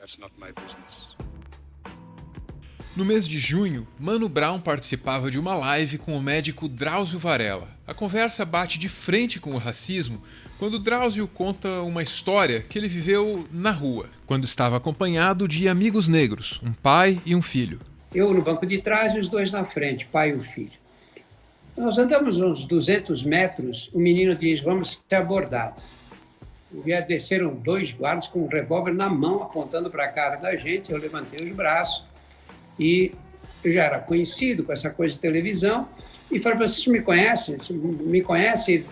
That's not my business. No mês de junho, Mano Brown participava de uma live com o médico Drauzio Varela. A conversa bate de frente com o racismo quando Drauzio conta uma história que ele viveu na rua, quando estava acompanhado de amigos negros, um pai e um filho. Eu no banco de trás e os dois na frente, pai e o filho. Nós andamos uns 200 metros, o menino diz, vamos ser abordados. Desceram 2 guardas com um revólver na mão, apontando para a cara da gente, eu levantei os braços. E eu já era conhecido com essa coisa de televisão e falei, vocês me conhecem? Me conhecem?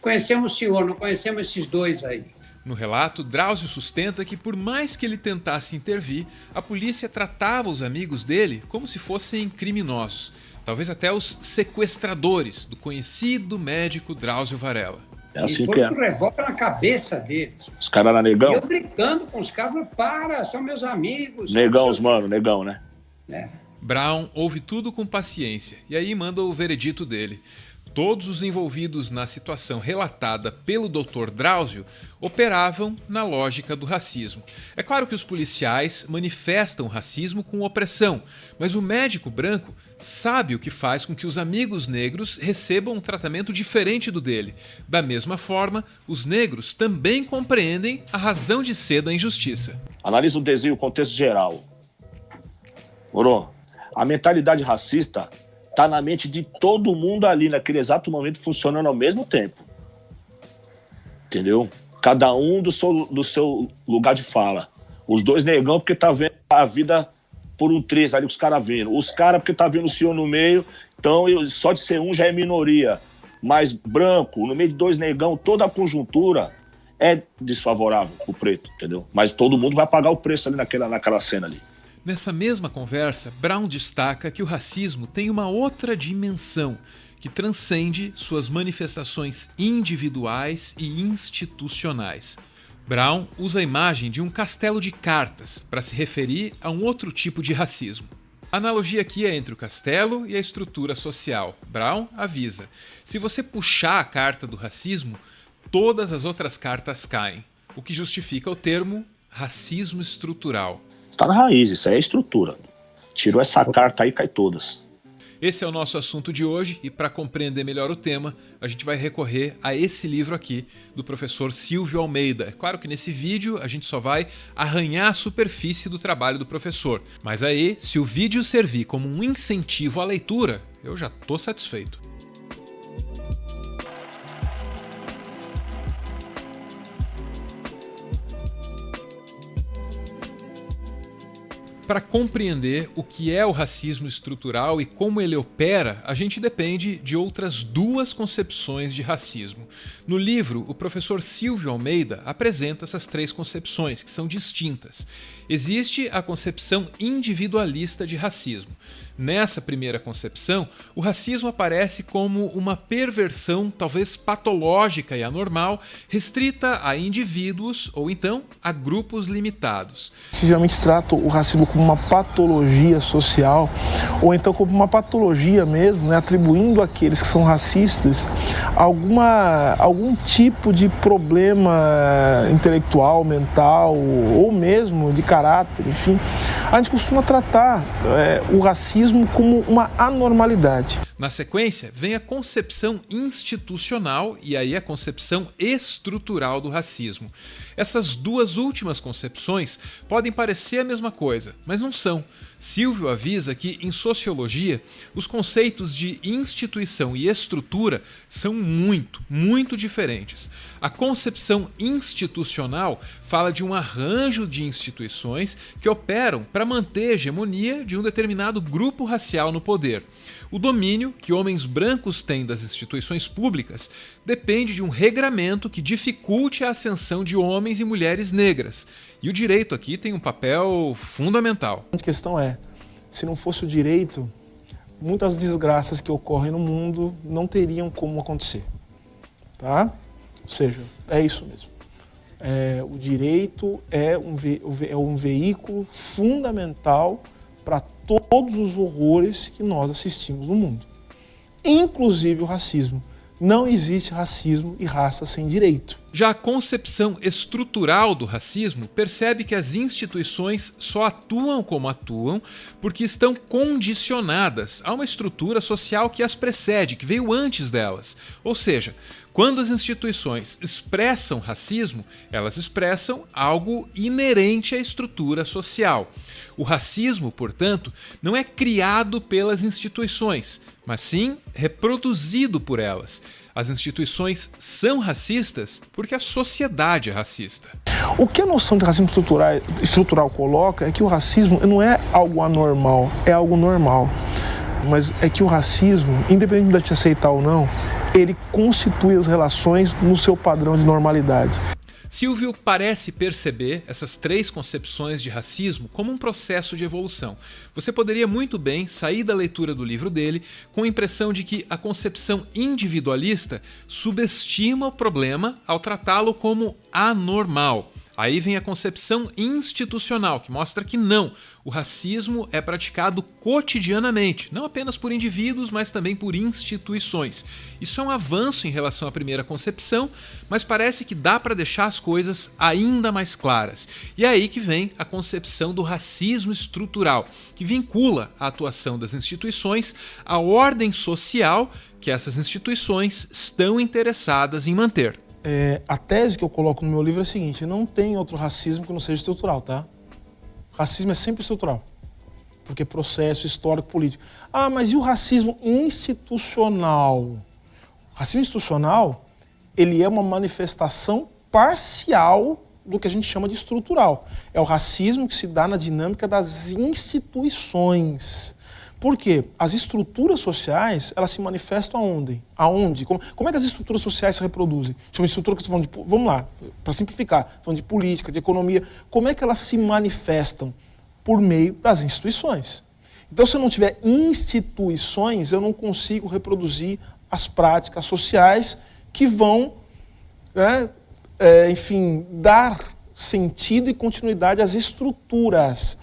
Conhecemos o senhor, não conhecemos esses 2 aí. No relato, Drauzio sustenta que por mais que ele tentasse intervir, a polícia tratava os amigos dele como se fossem criminosos, talvez até os sequestradores do conhecido médico Drauzio Varela. É assim e foi com um revólver na cabeça deles. Os caras eram negão? Eu brincando com os caras, para, são meus amigos. Negão, os mano, negão, né? É. Brown ouve tudo com paciência e aí manda o veredito dele. Todos os envolvidos na situação relatada pelo Dr. Drauzio operavam na lógica do racismo. É claro que os policiais manifestam racismo com opressão, mas o médico branco sabe o que faz com que os amigos negros recebam um tratamento diferente do dele. Da mesma forma, os negros também compreendem a razão de ser da injustiça. Analisa o desenho, o contexto geral. Moro, a mentalidade racista tá na mente de todo mundo ali, naquele exato momento, funcionando ao mesmo tempo. Entendeu? Cada um do seu lugar de fala. Os 2 negão porque tá vendo a vida por um 3 ali que os caras vendo. Os caras porque tá vendo o senhor no meio, então só de ser um já é minoria. Mas branco, no meio de 2 negão, toda a conjuntura é desfavorável pro preto, entendeu? Mas todo mundo vai pagar o preço ali naquela cena ali. Nessa mesma conversa, Brown destaca que o racismo tem uma outra dimensão que transcende suas manifestações individuais e institucionais. Brown usa a imagem de um castelo de cartas para se referir a um outro tipo de racismo. A analogia aqui é entre o castelo e a estrutura social. Brown avisa: se você puxar a carta do racismo, todas as outras cartas caem, o que justifica o termo racismo estrutural. Tá na raiz, isso aí é estrutura. Tirou essa carta aí, cai todas. Esse é o nosso assunto de hoje e para compreender melhor o tema, a gente vai recorrer a esse livro aqui do professor Silvio Almeida. É claro que nesse vídeo a gente só vai arranhar a superfície do trabalho do professor, mas aí, se o vídeo servir como um incentivo à leitura, eu já tô satisfeito. Para compreender o que é o racismo estrutural e como ele opera, a gente depende de outras 2 concepções de racismo. No livro, o professor Silvio Almeida apresenta essas 3 concepções, que são distintas. Existe a concepção individualista de racismo. Nessa primeira concepção, o racismo aparece como uma perversão, talvez patológica e anormal, restrita a indivíduos ou então a grupos limitados. Geralmente trata o racismo como uma patologia social ou então como uma patologia mesmo, né, atribuindo àqueles que são racistas algum tipo de problema intelectual, mental ou mesmo de caráter, enfim. A gente costuma tratar o racismo como uma anormalidade. Na sequência, vem a concepção institucional e aí a concepção estrutural do racismo. Essas 2 últimas concepções podem parecer a mesma coisa, mas não são. Silvio avisa que, em sociologia, os conceitos de instituição e estrutura são muito diferentes. A concepção institucional fala de um arranjo de instituições que operam para manter a hegemonia de um determinado grupo racial no poder. O domínio que homens brancos têm das instituições públicas depende de um regramento que dificulte a ascensão de homens e mulheres negras. E o direito aqui tem um papel fundamental. A questão é, se não fosse o direito, muitas desgraças que ocorrem no mundo não teriam como acontecer. Tá? Ou seja, é isso mesmo. O direito é um veículo fundamental para todos os horrores que nós assistimos no mundo. Inclusive o racismo. Não existe racismo e raça sem direito. Já a concepção estrutural do racismo percebe que as instituições só atuam como atuam porque estão condicionadas a uma estrutura social que as precede, que veio antes delas. Ou seja, quando as instituições expressam racismo, elas expressam algo inerente à estrutura social. O racismo, portanto, não é criado pelas instituições, mas sim reproduzido por elas. As instituições são racistas porque a sociedade é racista. O que a noção de racismo estrutural coloca é que o racismo não é algo anormal, é algo normal. Mas é que o racismo, independente de te aceitar ou não, ele constitui as relações no seu padrão de normalidade. Silvio parece perceber essas três concepções de racismo como um processo de evolução. Você poderia muito bem sair da leitura do livro dele com a impressão de que a concepção individualista subestima o problema ao tratá-lo como anormal. Aí vem a concepção institucional, que mostra que não, o racismo é praticado cotidianamente, não apenas por indivíduos, mas também por instituições. Isso é um avanço em relação à primeira concepção, mas parece que dá para deixar as coisas ainda mais claras. E é aí que vem a concepção do racismo estrutural, que vincula a atuação das instituições à ordem social que essas instituições estão interessadas em manter. A tese que eu coloco no meu livro é a seguinte: não tem outro racismo que não seja estrutural, tá? Racismo é sempre estrutural, porque é processo histórico, político. Ah, mas e o racismo institucional? O racismo institucional, ele é uma manifestação parcial do que a gente chama de estrutural. É o racismo que se dá na dinâmica das instituições. Por quê? As estruturas sociais, elas se manifestam aonde? Aonde? Como é que as estruturas sociais se reproduzem? Chama de estrutura que estou falando de... Vamos lá, para simplificar. Falando de política, de economia. Como é que elas se manifestam? Por meio das instituições. Então, se eu não tiver instituições, eu não consigo reproduzir as práticas sociais que vão, enfim, dar sentido e continuidade às estruturas.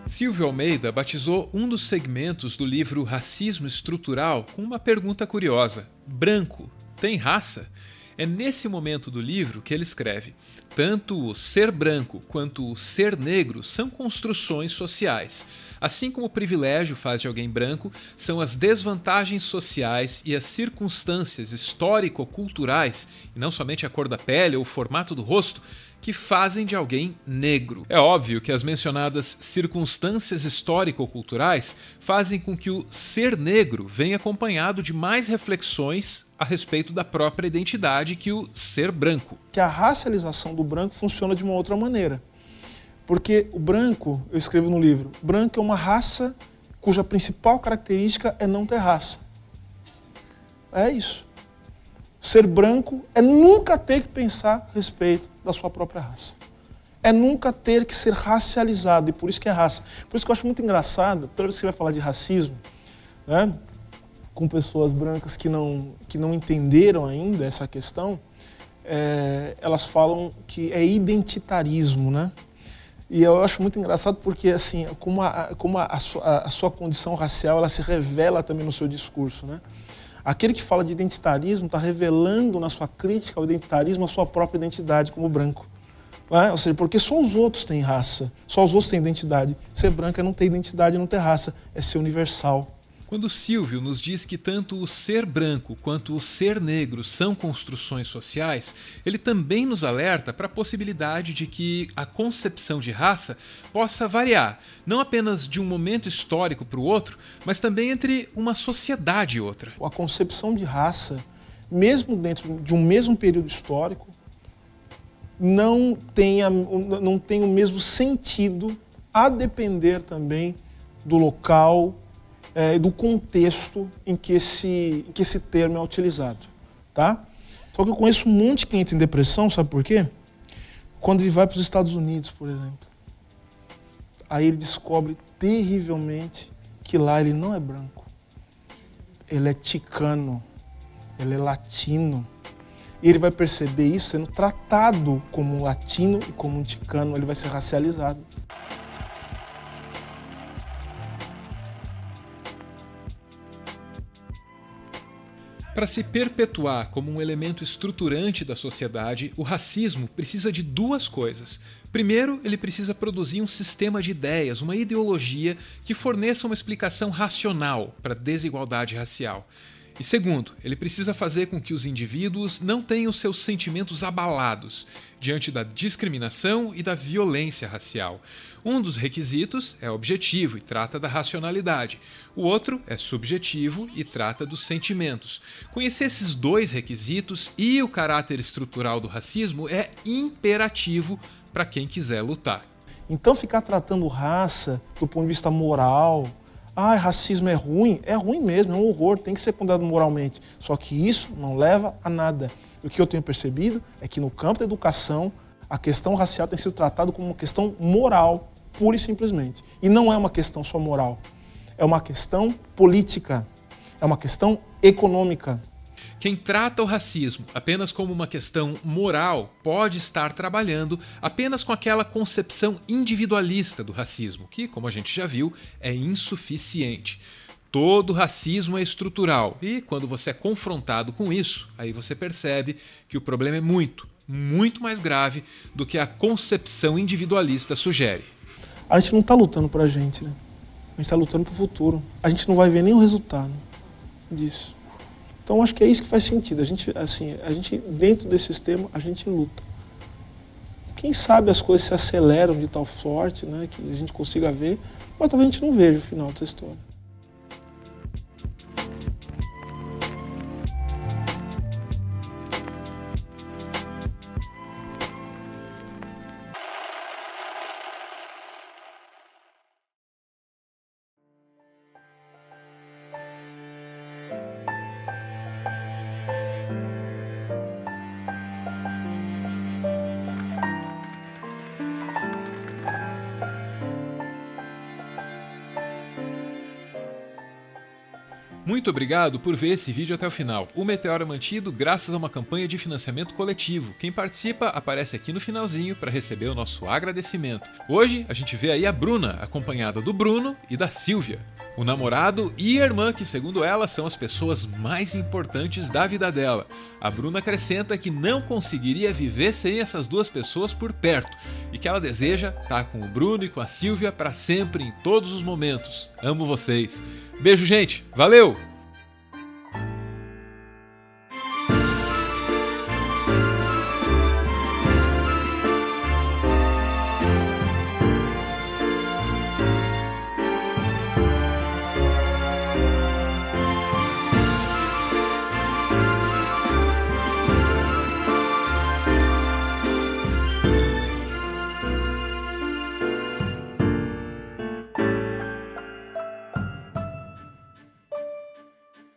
Silvio Almeida batizou um dos segmentos do livro Racismo Estrutural com uma pergunta curiosa: branco tem raça? É nesse momento do livro que ele escreve: tanto o ser branco quanto o ser negro são construções sociais. Assim como o privilégio faz de alguém branco, são as desvantagens sociais e as circunstâncias histórico-culturais, e não somente a cor da pele ou o formato do rosto, que fazem de alguém negro. É óbvio que as mencionadas circunstâncias histórico-culturais fazem com que o ser negro venha acompanhado de mais reflexões a respeito da própria identidade que o ser branco. Que a racialização do branco funciona de uma outra maneira. Porque o branco, eu escrevo no livro, branco é uma raça cuja principal característica é não ter raça. É isso. Ser branco é nunca ter que pensar a respeito da sua própria raça. É nunca ter que ser racializado, e por isso que é raça. Por isso que eu acho muito engraçado, toda vez que você vai falar de racismo, né, com pessoas brancas que não entenderam ainda essa questão, elas falam que é identitarismo, né? E eu acho muito engraçado porque, assim, como a sua condição racial, ela se revela também no seu discurso, né? Aquele que fala de identitarismo está revelando na sua crítica ao identitarismo a sua própria identidade como branco. Ou seja, porque só os outros têm raça, só os outros têm identidade. Ser branco é não ter identidade, não ter raça, é ser universal. Quando Silvio nos diz que tanto o ser branco quanto o ser negro são construções sociais, ele também nos alerta para a possibilidade de que a concepção de raça possa variar, não apenas de um momento histórico para o outro, mas também entre uma sociedade e outra. A concepção de raça, mesmo dentro de um mesmo período histórico, não tem o mesmo sentido, a depender também do local, do contexto em que esse termo é utilizado, tá? Só que eu conheço um monte que entra em depressão, sabe por quê? Quando ele vai para os Estados Unidos, por exemplo. Aí ele descobre terrivelmente que lá ele não é branco. Ele é ticano, ele é latino. E ele vai perceber isso sendo tratado como um latino e como um ticano, ele vai ser racializado. Para se perpetuar como um elemento estruturante da sociedade, o racismo precisa de duas coisas. Primeiro, ele precisa produzir um sistema de ideias, uma ideologia que forneça uma explicação racional para a desigualdade racial. E segundo, ele precisa fazer com que os indivíduos não tenham seus sentimentos abalados diante da discriminação e da violência racial. Um dos requisitos é objetivo e trata da racionalidade. O outro é subjetivo e trata dos sentimentos. Conhecer esses dois requisitos e o caráter estrutural do racismo é imperativo para quem quiser lutar. Então ficar tratando raça do ponto de vista moral, racismo é ruim mesmo, é um horror, tem que ser condenado moralmente. Só que isso não leva a nada. E o que eu tenho percebido é que no campo da educação, a questão racial tem sido tratada como uma questão moral, pura e simplesmente. E não é uma questão só moral, é uma questão política, é uma questão econômica. Quem trata o racismo apenas como uma questão moral pode estar trabalhando apenas com aquela concepção individualista do racismo, que, como a gente já viu, é insuficiente. Todo racismo é estrutural e, quando você é confrontado com isso, aí você percebe que o problema é muito mais grave do que a concepção individualista sugere. A gente não está lutando para a gente, né? A gente está lutando para o futuro. A gente não vai ver nenhum resultado disso. Então acho que é isso que faz sentido. A gente dentro desse sistema, a gente luta. Quem sabe as coisas se aceleram de tal sorte, né, que a gente consiga ver, mas talvez a gente não veja o final dessa história. Muito obrigado por ver esse vídeo até o final. O Meteoro é mantido graças a uma campanha de financiamento coletivo. Quem participa aparece aqui no finalzinho para receber o nosso agradecimento. Hoje a gente vê aí a Bruna, acompanhada do Bruno e da Silvia, o namorado e a irmã que, segundo ela, são as pessoas mais importantes da vida dela. A Bruna acrescenta que não conseguiria viver sem essas duas pessoas por perto e que ela deseja estar com o Bruno e com a Silvia para sempre, em todos os momentos. Amo vocês. Beijo, gente. Valeu!